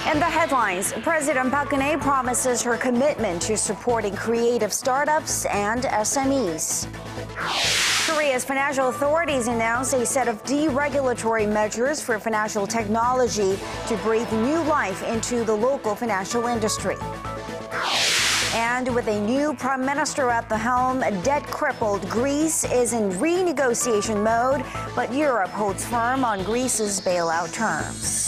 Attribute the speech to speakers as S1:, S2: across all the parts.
S1: In the headlines, President Park Geun-hye promises her commitment to supporting creative startups and SMEs. Korea's financial authorities announced a set of deregulatory measures for financial technology to breathe new life into the local financial industry. And with a new prime minister at the helm, debt-crippled Greece is in renegotiation mode, but Europe holds firm on Greece's bailout terms.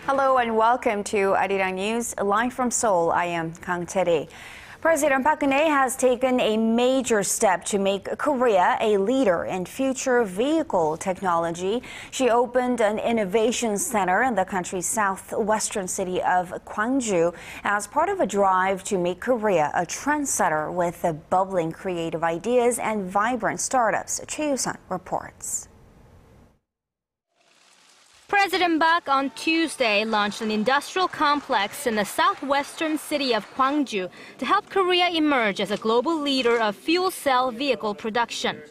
S1: Hello and welcome to ARIRANG News, live from Seoul. I am Kang Tae-ri. President Park Geun-hye has taken a major step to make Korea a leader in future vehicle technology. She opened an innovation center in the country's southwestern city of Gwangju as part of a drive to make Korea a trendsetter with bubbling creative ideas and vibrant startups. Choi You-sun reports.
S2: President Park on Tuesday launched an industrial complex in the southwestern city of Gwangju to help Korea emerge as a global leader of fuel cell vehicle production.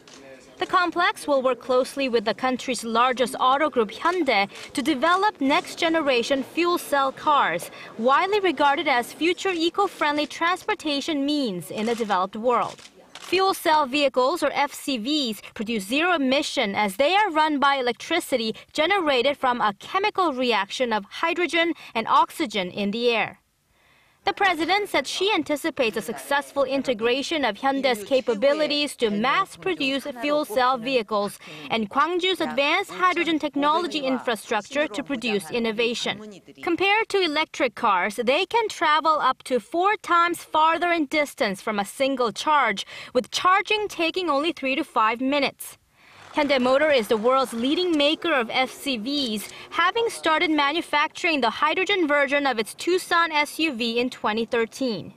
S2: The complex will work closely with the country's largest auto group Hyundai to develop next-generation fuel cell cars, widely regarded as future eco-friendly transportation means in the developed world. Fuel cell vehicles, or FCVs, produce zero emission as they are run by electricity generated from a chemical reaction of hydrogen and oxygen in the air. The president said she anticipates a successful integration of Hyundai's capabilities to mass-produce fuel cell vehicles and Gwangju's advanced hydrogen technology infrastructure to produce innovation. Compared to electric cars, they can travel up to 4 times farther in distance from a single charge, with charging taking only 3 to 5 minutes. Hyundai Motor is the world's leading maker of FCVs, having started manufacturing the hydrogen version of its Tucson SUV in 2013.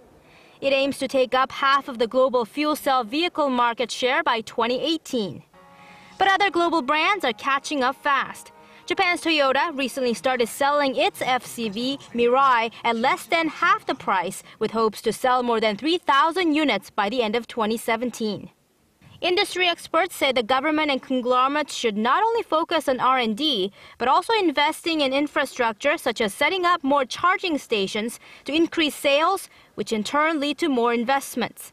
S2: It aims to take up half of the global fuel cell vehicle market share by 2018. But other global brands are catching up fast. Japan's Toyota recently started selling its FCV, Mirai, at less than half the price, with hopes to sell more than 3,000 units by the end of 2017. Industry experts say the government and conglomerates should not only focus on R&D, but also investing in infrastructure such as setting up more charging stations to increase sales, which in turn lead to more investments.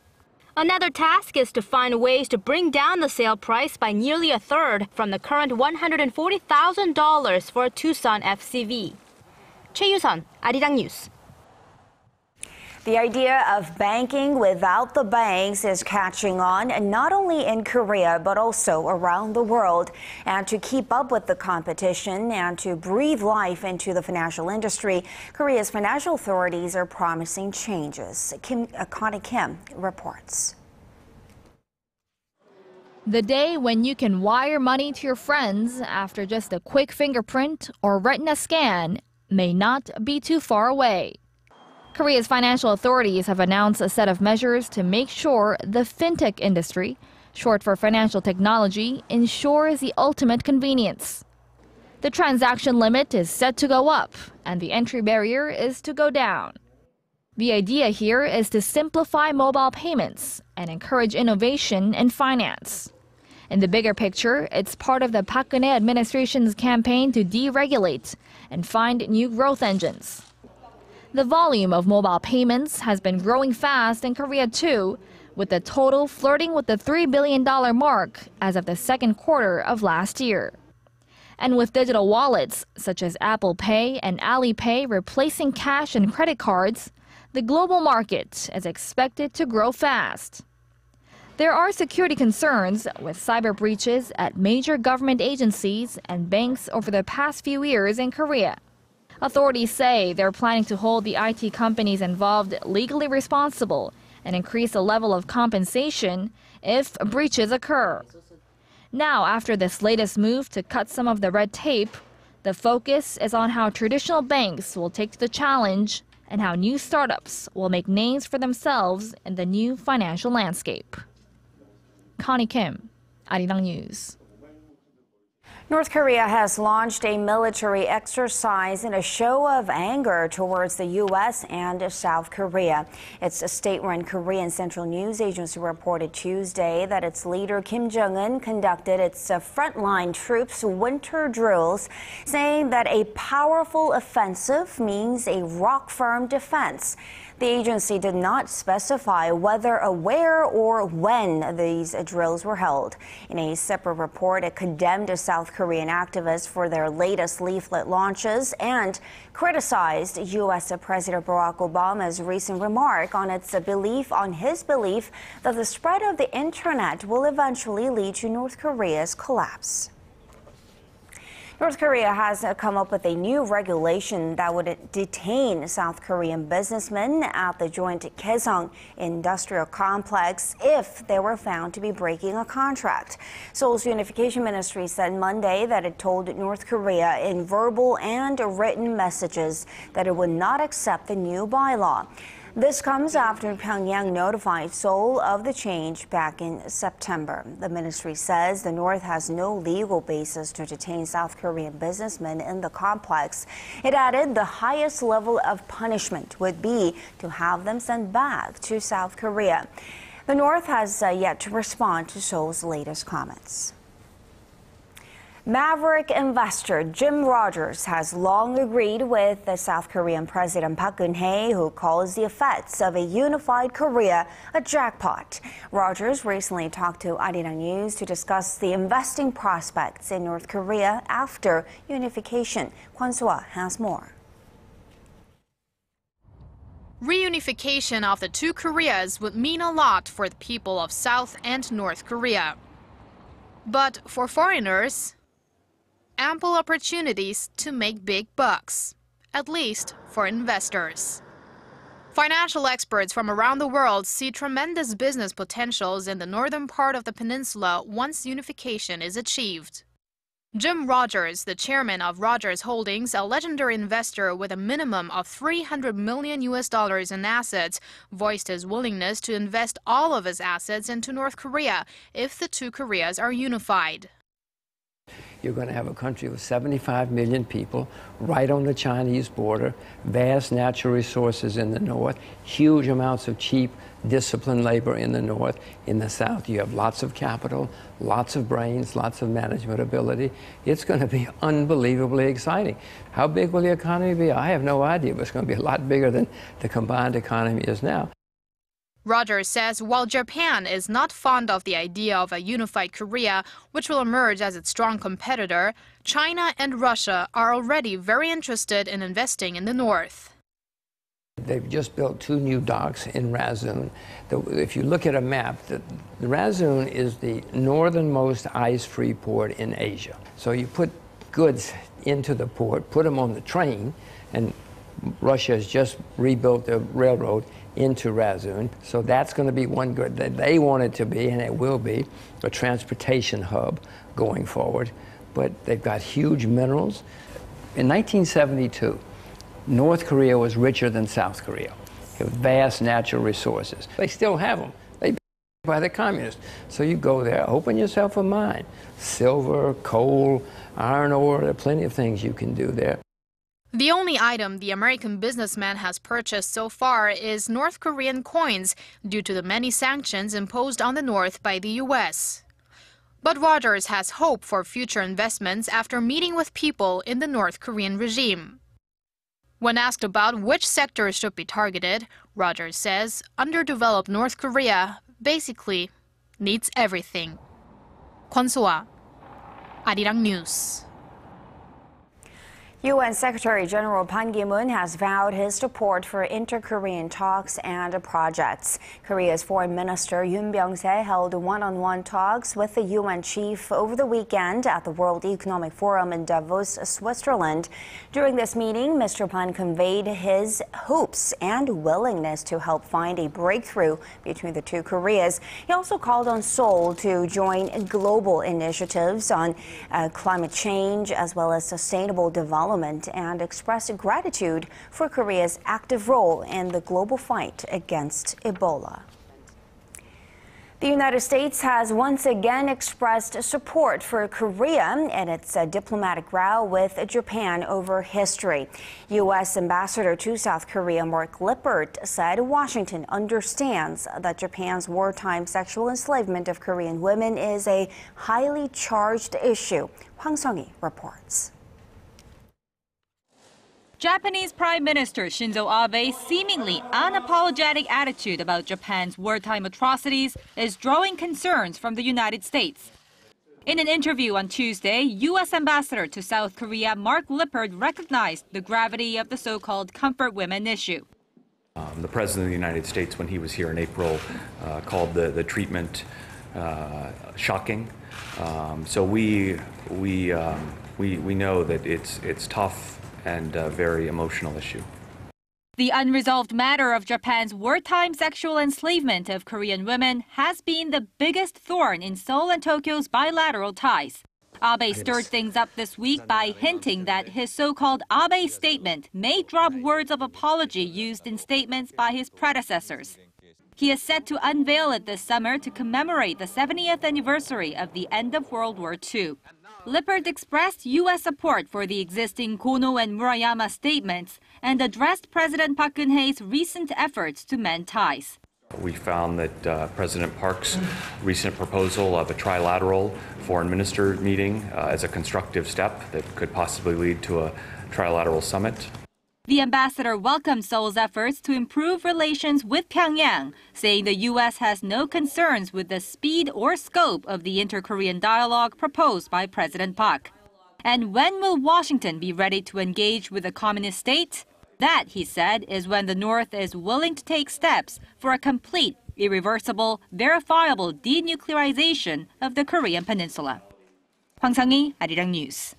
S2: Another task is to find ways to bring down the sale price by nearly a third from the current $140,000 for a Tucson FCV. Choi You-sun, ARIRANG News.
S1: The idea of banking without the banks is catching on, not only in Korea, but also around the world. And to keep up with the competition and to breathe life into the financial industry, Korea's financial authorities are promising changes. Connie Kim reports.
S3: The day when you can wire money to your friends after just a quick fingerprint or retina scan may not be too far away. Korea's financial authorities have announced a set of measures to make sure the fintech industry, short for financial technology, ensures the ultimate convenience. The transaction limit is set to go up, and the entry barrier is to go down. The idea here is to simplify mobile payments and encourage innovation in finance. In the bigger picture, it's part of the Park Geun-hye administration's campaign to deregulate and find new growth engines. The volume of mobile payments has been growing fast in Korea too, with the total flirting with the $3 billion mark as of the second quarter of last year. And with digital wallets such as Apple Pay and Alipay replacing cash and credit cards, the global market is expected to grow fast. There are security concerns with cyber breaches at major government agencies and banks over the past few years in Korea. Authorities say they're planning to hold the IT companies involved legally responsible and increase the level of compensation if breaches occur. Now, after this latest move to cut some of the red tape, the focus is on how traditional banks will take to the challenge and how new startups will make names for themselves in the new financial landscape. Connie Kim, ARIRANG News.
S1: North Korea has launched a military exercise in a show of anger towards the U.S. and South Korea. Its state-run Korean Central News Agency reported Tuesday that its leader Kim Jong-un conducted its frontline troops' winter drills, saying that a powerful offensive means a rock-firm defense. The agency did not specify whether, where, or when these drills were held. In a separate report, it condemned South Korean activists for their latest leaflet launches and criticized U.S. President Barack Obama's recent remark on his belief that the spread of the internet will eventually lead to North Korea's collapse. North Korea has come up with a new regulation that would detain South Korean businessmen at the joint Kaesong industrial complex if they were found to be breaking a contract. Seoul's Unification Ministry said Monday that it told North Korea in verbal and written messages that it would not accept the new bylaw. This comes after Pyongyang notified Seoul of the change back in September. The ministry says the North has no legal basis to detain South Korean businessmen in the complex. It added the highest level of punishment would be to have them sent back to South Korea. The North has yet to respond to Seoul's latest comments. Maverick investor Jim Rogers has long agreed with the South Korean President Park Geun-hye, who calls the effects of a unified Korea a jackpot. Rogers recently talked to ARIRANG News to discuss the investing prospects in North Korea after unification. Kwon has more.
S4: Reunification of the two Koreas would mean a lot for the people of South and North Korea. But for foreigners, ample opportunities to make big bucks, at least for investors. Financial experts from around the world see tremendous business potentials in the northern part of the peninsula once unification is achieved. Jim Rogers, the chairman of Rogers Holdings, a legendary investor with a minimum of $300 million in assets, voiced his willingness to invest all of his assets into North Korea if the two Koreas are unified.
S5: You're going to have a country with 75 million people right on the Chinese border, vast natural resources in the north, huge amounts of cheap, disciplined labor in the north. In the south, you have lots of capital, lots of brains, lots of management ability. It's going to be unbelievably exciting. How big will the economy be? I have no idea, but it's going to be a lot bigger than the combined economy is now.
S4: Rogers says while Japan is not fond of the idea of a unified Korea, which will emerge as its strong competitor, China and Russia are already very interested in investing in the north.
S5: They've just built 2 new docks in Rasun. If you look at a map, the Rasun is the northernmost ice-free port in Asia. So you put goods into the port, put them on the train, and Russia has just rebuilt the railroad into Rasun. So that's going to be one good that they want it to be, and it will be, a transportation hub going forward. But they've got huge minerals. In 1972, North Korea was richer than South Korea. It was vast natural resources. They still have them. They've been by the communists. So you go there, open yourself a mine. Silver, coal, iron ore, there are plenty of things you can do there.
S4: The only item the American businessman has purchased so far is North Korean coins due to the many sanctions imposed on the North by the U.S. But Rogers has hope for future investments after meeting with people in the North Korean regime. When asked about which sectors should be targeted, Rogers says underdeveloped North Korea basically needs everything. Kwon, ARIRANG News.
S1: UN Secretary-General Ban KiMoon has vowed his support for inter-Korean talks and projects. Korea's Foreign Minister Yoon Byung-se held one-on-one talks with the UN chief over the weekend at the World Economic Forum in Davos, Switzerland. During this meeting, Mr. Ban conveyed his hopes and willingness to help find a breakthrough between the two Koreas. He also called on Seoul to join global initiatives on climate change as well as sustainable development and expressed gratitude for Korea's active role in the global fight against Ebola. The United States has once again expressed support for Korea in its diplomatic row with Japan over history. U.S. Ambassador to South Korea Mark Lippert said Washington understands that Japan's wartime sexual enslavement of Korean women is a highly charged issue. Hwang Sung-hee reports.
S6: Japanese Prime Minister Shinzo Abe's seemingly unapologetic attitude about Japan's wartime atrocities is drawing concerns from the United States. In an interview on Tuesday, U.S. Ambassador to South Korea Mark Lippert recognized the gravity of the so-called comfort women issue.
S7: The President of the United States, when he was here in April, called the treatment shocking. So we know that it's tough and a very emotional issue.
S6: The unresolved matter of Japan's wartime sexual enslavement of Korean women has been the biggest thorn in Seoul and Tokyo's bilateral ties. Abe stirred things up this week by hinting that his so-called Abe statement may drop words of apology used in statements by his predecessors. He is set to unveil it this summer to commemorate the 70th anniversary of the end of World War II. Lippert expressed U.S. support for the existing Kono and Murayama statements and addressed President Park Geun-hye's recent efforts to mend ties.
S7: We found that President Park's recent proposal of a trilateral foreign minister meeting as a constructive step that could possibly lead to a trilateral summit.
S6: The ambassador welcomed Seoul's efforts to improve relations with Pyongyang, saying the U.S. has no concerns with the speed or scope of the inter-Korean dialogue proposed by President Park. And when will Washington be ready to engage with the communist state? That, he said, is when the North is willing to take steps for a complete, irreversible, verifiable denuclearization of the Korean Peninsula. Hwang Sung-hee, ARIRANG News.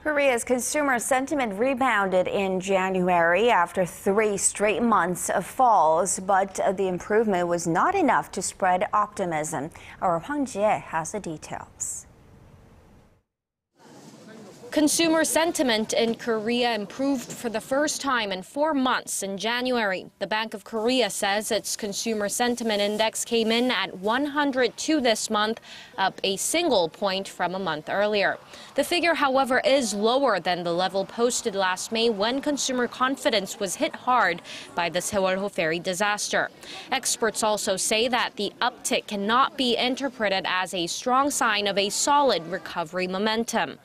S1: Korea's consumer sentiment rebounded in January after 3 straight months of falls, but the improvement was not enough to spread optimism. Our Hwang Ji-hye has the details.
S8: Consumer sentiment in Korea improved for the first time in 4 months in January. The Bank of Korea says its consumer sentiment index came in at 102 this month, up a single point from a month earlier. The figure, however, is lower than the level posted last May when consumer confidence was hit hard by the Sewol-ho ferry disaster. Experts also say that the uptick cannot be interpreted as a strong sign of a solid recovery momentum.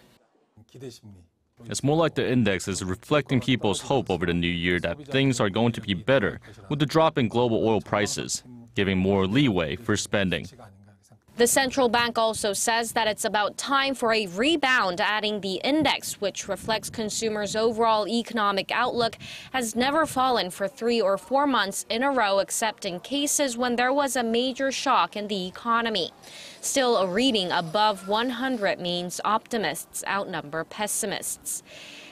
S9: It's more like the index is reflecting people's hope over the new year that things are going to be better with the drop in global oil prices, giving more leeway for spending.
S8: The central bank also says that it's about time for a rebound, adding the index, which reflects consumers' overall economic outlook, has never fallen for 3 or 4 months in a row, except in cases when there was a major shock in the economy. Still, a reading above 100 means optimists outnumber pessimists.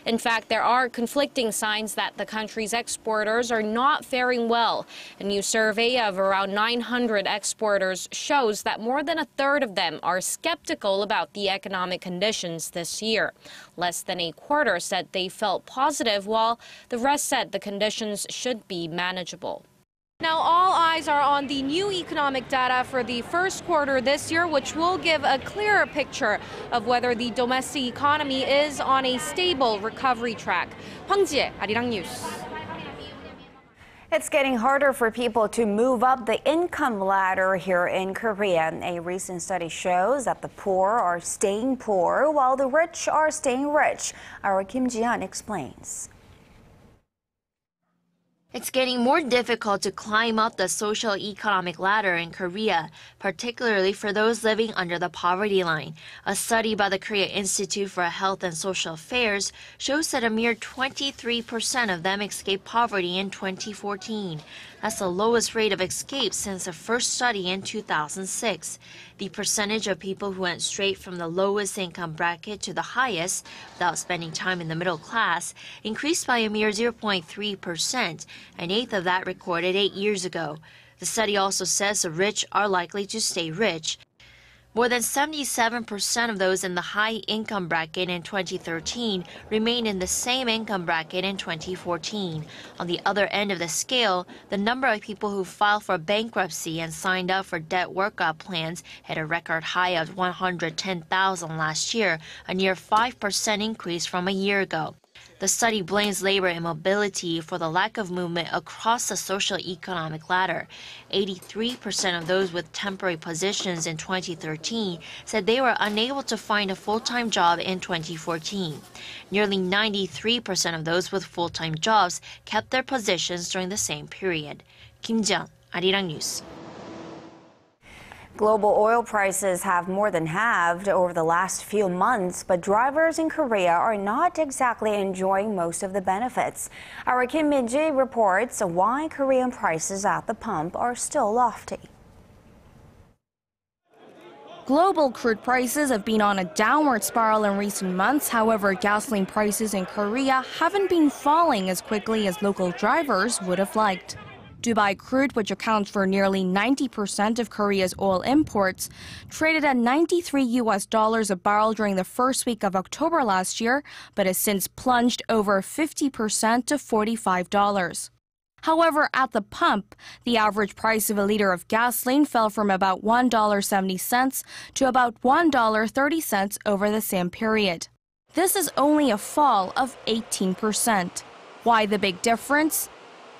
S8: In fact, there are conflicting signs that the country's exporters are not faring well. A new survey of around 900 exporters shows that more than a third of them are skeptical about the economic conditions this year. Less than a quarter said they felt positive, while the rest said the conditions should be manageable. Now, all eyes are on the new economic data for the first quarter this year, which will give a clearer picture of whether the domestic economy is on a stable recovery track. Hwang Ji-hye, ARIRANG News.
S1: It's getting harder for people to move up the income ladder here in Korea. A recent study shows that the poor are staying poor while the rich are staying rich. Our Kim Ji-yeon explains.
S10: It's getting more difficult to climb up the socio-economic ladder in Korea, particularly for those living under the poverty line. A study by the Korea Institute for Health and Social Affairs shows that a mere 23% of them escaped poverty in 2014. That's the lowest rate of escape since the first study in 2006. The percentage of people who went straight from the lowest income bracket to the highest without spending time in the middle class increased by a mere 0.3%, an eighth of that recorded 8 years ago. The study also says the rich are likely to stay rich. More than 77% of those in the high-income bracket in 2013 remained in the same income bracket in 2014. On the other end of the scale, the number of people who filed for bankruptcy and signed up for debt workout plans hit a record high of 110,000 last year, a near 5% increase from a year ago. The study blames labor immobility for the lack of movement across the social-economic ladder. 83% of those with temporary positions in 2013 said they were unable to find a full-time job in 2014. Nearly 93% of those with full-time jobs kept their positions during the same period. Kim Jeon, ARIRANG News.
S1: Global oil prices have more than halved over the last few months, but drivers in Korea are not exactly enjoying most of the benefits. Our Kim Min-ji reports why Korean prices at the pump are still lofty.
S11: Global crude prices have been on a downward spiral in recent months. However, gasoline prices in Korea haven't been falling as quickly as local drivers would have liked. Dubai crude, which accounts for nearly 90% of Korea's oil imports, traded at $93 a barrel during the first week of October last year, but has since plunged over 50% to $45. However, at the pump, the average price of a liter of gasoline fell from about $1.70 to about $1.30 over the same period. This is only a fall of 18%. Why the big difference?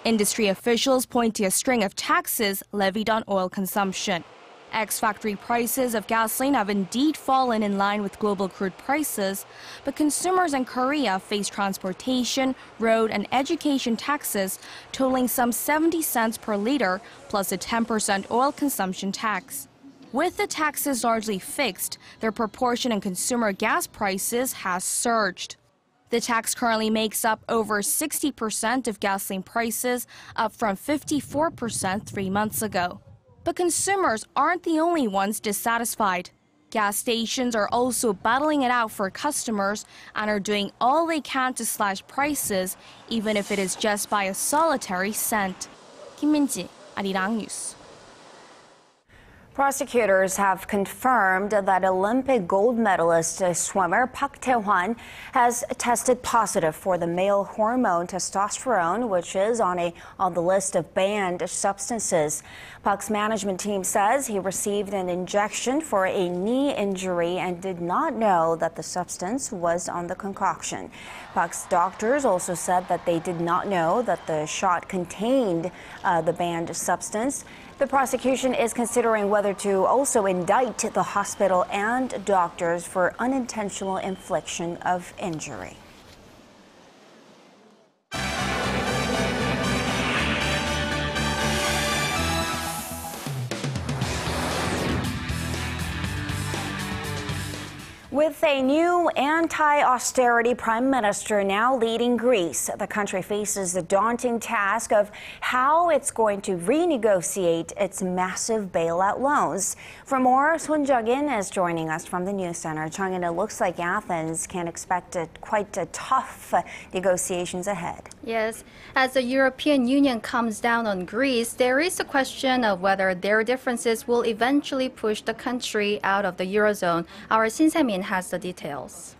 S11: Industry officials point to a string of taxes levied on oil consumption. Ex-factory prices of gasoline have indeed fallen in line with global crude prices, but consumers in Korea face transportation, road, and education taxes totaling some 70 cents per liter, plus a 10% oil consumption tax. With the taxes largely fixed, their proportion in consumer gas prices has surged. The tax currently makes up over 60% of gasoline prices, up from 54% 3 months ago. But consumers aren't the only ones dissatisfied. Gas stations are also battling it out for customers and are doing all they can to slash prices, even if it is just by a solitary cent. Kim Min-ji, ARIRANG News.
S1: Prosecutors have confirmed that Olympic gold medalist swimmer Park Taehwan has tested positive for the male hormone testosterone, which is on the list of banned substances. Park's management team says he received an injection for a knee injury and did not know that the substance was on the concoction. Park's doctors also said that they did not know that the shot contained the banned substance. The prosecution is considering whether to also indict the hospital and doctors for unintentional infliction of injury. With a new anti-austerity prime minister now leading Greece, the country faces the daunting task of how it's going to renegotiate its massive bailout loans. For more, Son Jung-in is joining us from the News Center. Jung-in, it looks like Athens can expect quite a tough negotiations ahead.
S12: Yes, as the European Union comes down on Greece, there is a question of whether their differences will eventually push the country out of the Eurozone. Our Shin Se-min has the details.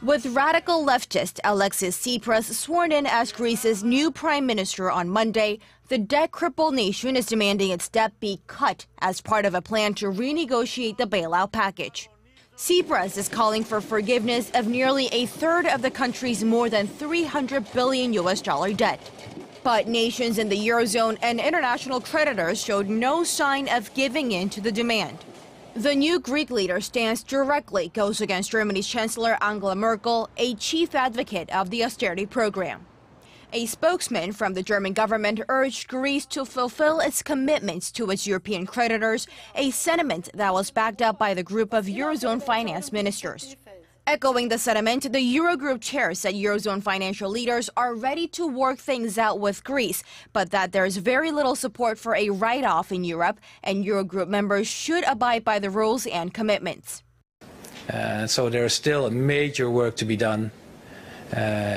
S13: With radical leftist Alexis Tsipras sworn in as Greece's new prime minister on Monday, the debt-crippled nation is demanding its debt be cut as part of a plan to renegotiate the bailout package. Tsipras is calling for forgiveness of nearly a third of the country's more than $300 billion debt. But nations in the Eurozone and international creditors showed no sign of giving in to the demand. The new Greek leader's stance directly goes against Germany's Chancellor Angela Merkel, a chief advocate of the austerity program. A spokesman from the German government urged Greece to fulfill its commitments to its European creditors, a sentiment that was backed up by the group of Eurozone finance ministers. Echoing the sentiment, the Eurogroup chair said Eurozone financial leaders are ready to work things out with Greece, but that there's very little support for a write-off in Europe, and Eurogroup members should abide by the rules and commitments.
S14: So there is still a major work to be done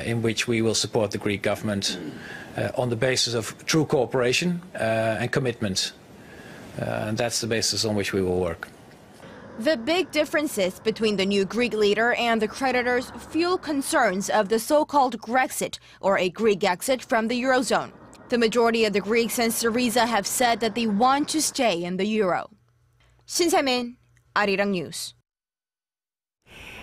S14: in which we will support the Greek government on the basis of true cooperation and commitment And that's the basis on which we will work.
S13: The big differences between the new Greek leader and the creditors fuel concerns of the so-called Grexit, or a Greek exit from the Eurozone. The majority of the Greeks and Syriza have said that they want to stay in the Euro. Shin Se-min, ARIRANG News.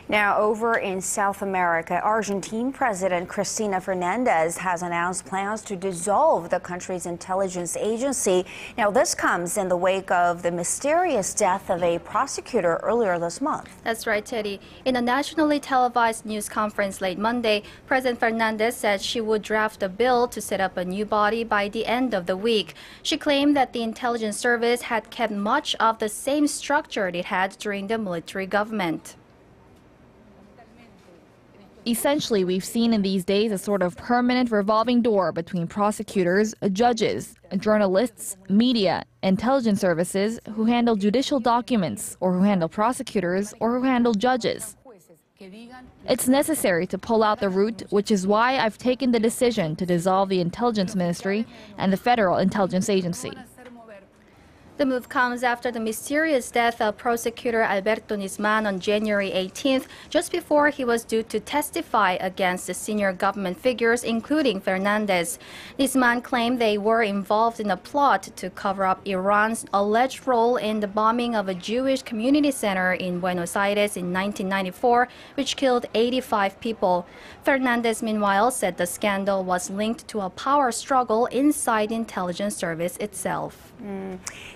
S1: Now, over in South America, Argentine President Cristina Fernandez has announced plans to dissolve the country's intelligence agency. Now, this comes in the wake of the mysterious death of a prosecutor earlier this month.
S12: That's right, Teddy. In a nationally televised news conference late Monday, President Fernandez said she would draft a bill to set up a new body by the end of the week. She claimed that the intelligence service had kept much of the same structure it had during the military government.
S3: Essentially, we've seen in these days a sort of permanent revolving door between prosecutors, judges, journalists, media, intelligence services who handle judicial documents, or who handle prosecutors, or who handle judges. It's necessary to pull out the root, which is why I've taken the decision to dissolve the Intelligence Ministry and the Federal Intelligence Agency.
S12: The move comes after the mysterious death of prosecutor Alberto Nisman on January 18th, just before he was due to testify against the senior government figures, including Fernandez. Nisman claimed they were involved in a plot to cover up Iran's alleged role in the bombing of a Jewish community center in Buenos Aires in 1994, which killed 85 people. Fernandez, meanwhile, said the scandal was linked to a power struggle inside the intelligence service itself.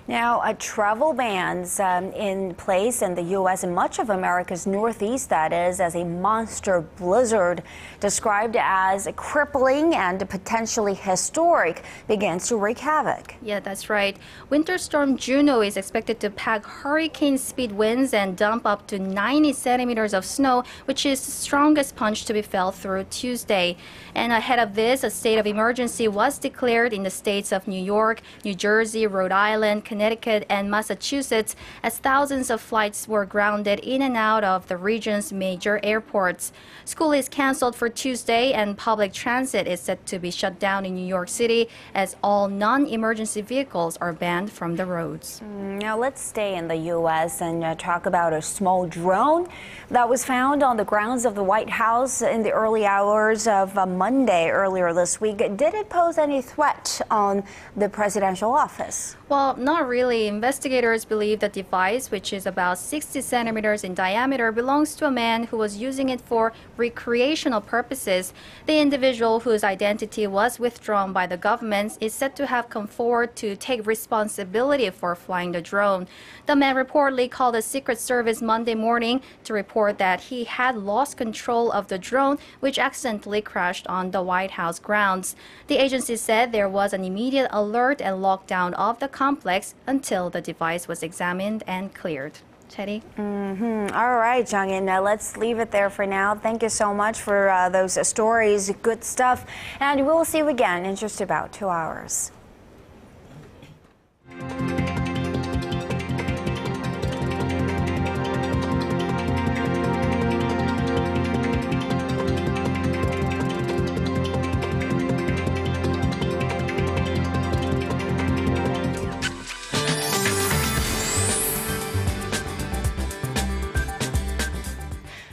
S1: Now, travel bans in place in the U.S. and much of America's Northeast, that is, as a monster blizzard described as crippling and potentially historic begins to wreak havoc.
S12: Yeah, that's right. Winter storm Juno is expected to pack hurricane-speed winds and dump up to 90 centimeters of snow, which is the strongest punch to be felt through Tuesday. And ahead of this, a state of emergency was declared in the states of New York, New Jersey, Rhode Island, Connecticut, and Massachusetts, as thousands of flights were grounded in and out of the region's major airports. School is canceled for Tuesday, and public transit is set to be shut down in New York City as all non-emergency vehicles are banned from the roads.
S1: Now let's stay in the U.S. and talk about a small drone that was found on the grounds of the White House in the early hours of Monday earlier this week. Did it pose any threat on the presidential office?
S12: Well, not really. Investigators believe the device, which is about 60 centimeters in diameter, belongs to a man who was using it for recreational purposes. The individual, whose identity was withdrawn by the government, is said to have come forward to take responsibility for flying the drone. The man reportedly called the Secret Service Monday morning to report that he had lost control of the drone, which accidentally crashed on the White House grounds. The agency said there was an immediate alert and lockdown of the complex until the device was examined and cleared. Teddy?
S1: All right, Jung-in, let's leave it there for now. Thank you so much for those stories. Good stuff. And we will see you again in just about 2 hours.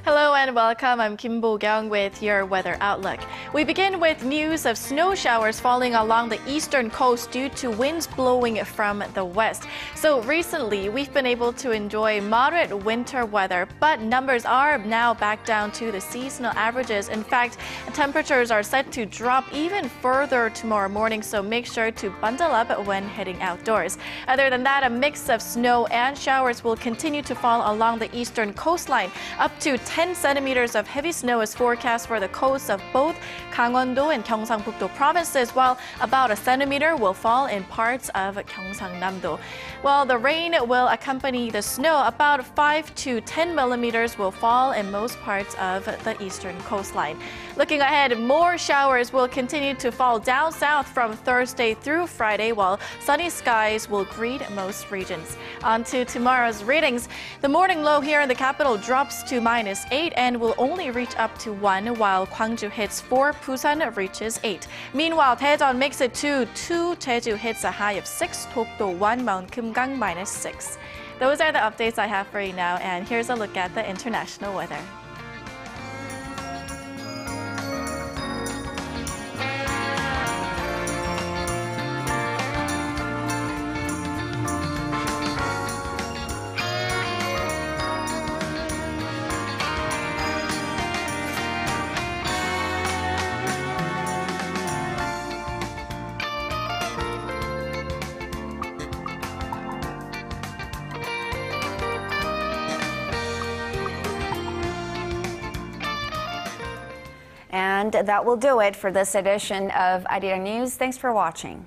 S15: Hello and welcome. I'm Kim Bo-kyung with your weather outlook. We begin with news of snow showers falling along the eastern coast due to winds blowing from the west. So recently, we've been able to enjoy moderate winter weather, but numbers are now back down to the seasonal averages. In fact, temperatures are set to drop even further tomorrow morning, so make sure to bundle up when heading outdoors. Other than that, a mix of snow and showers will continue to fall along the eastern coastline. Up to 10 centimeters of heavy snow is forecast for the coasts of both Gangwon-do and Gyeongsang-pukto provinces, while about a centimeter will fall in parts of Gyeongsang-namdo. Well, the rain will accompany the snow. About 5 to 10 millimeters will fall in most parts of the eastern coastline. Looking ahead, more showers will continue to fall down south from Thursday through Friday, while sunny skies will greet most regions. On to tomorrow's readings. The morning low here in the capital drops to -8 and will only reach up to 1, while Gwangju hits 4 4, Busan reaches 8. Meanwhile, Taehwan makes it to 2, Jeju hits a high of 6, Dokdo 1, Mount Kumgang -6. Those are the updates I have for you now, and here's a look at the international weather.
S1: And that will do it for this edition of ARIRANG News. Thanks for watching.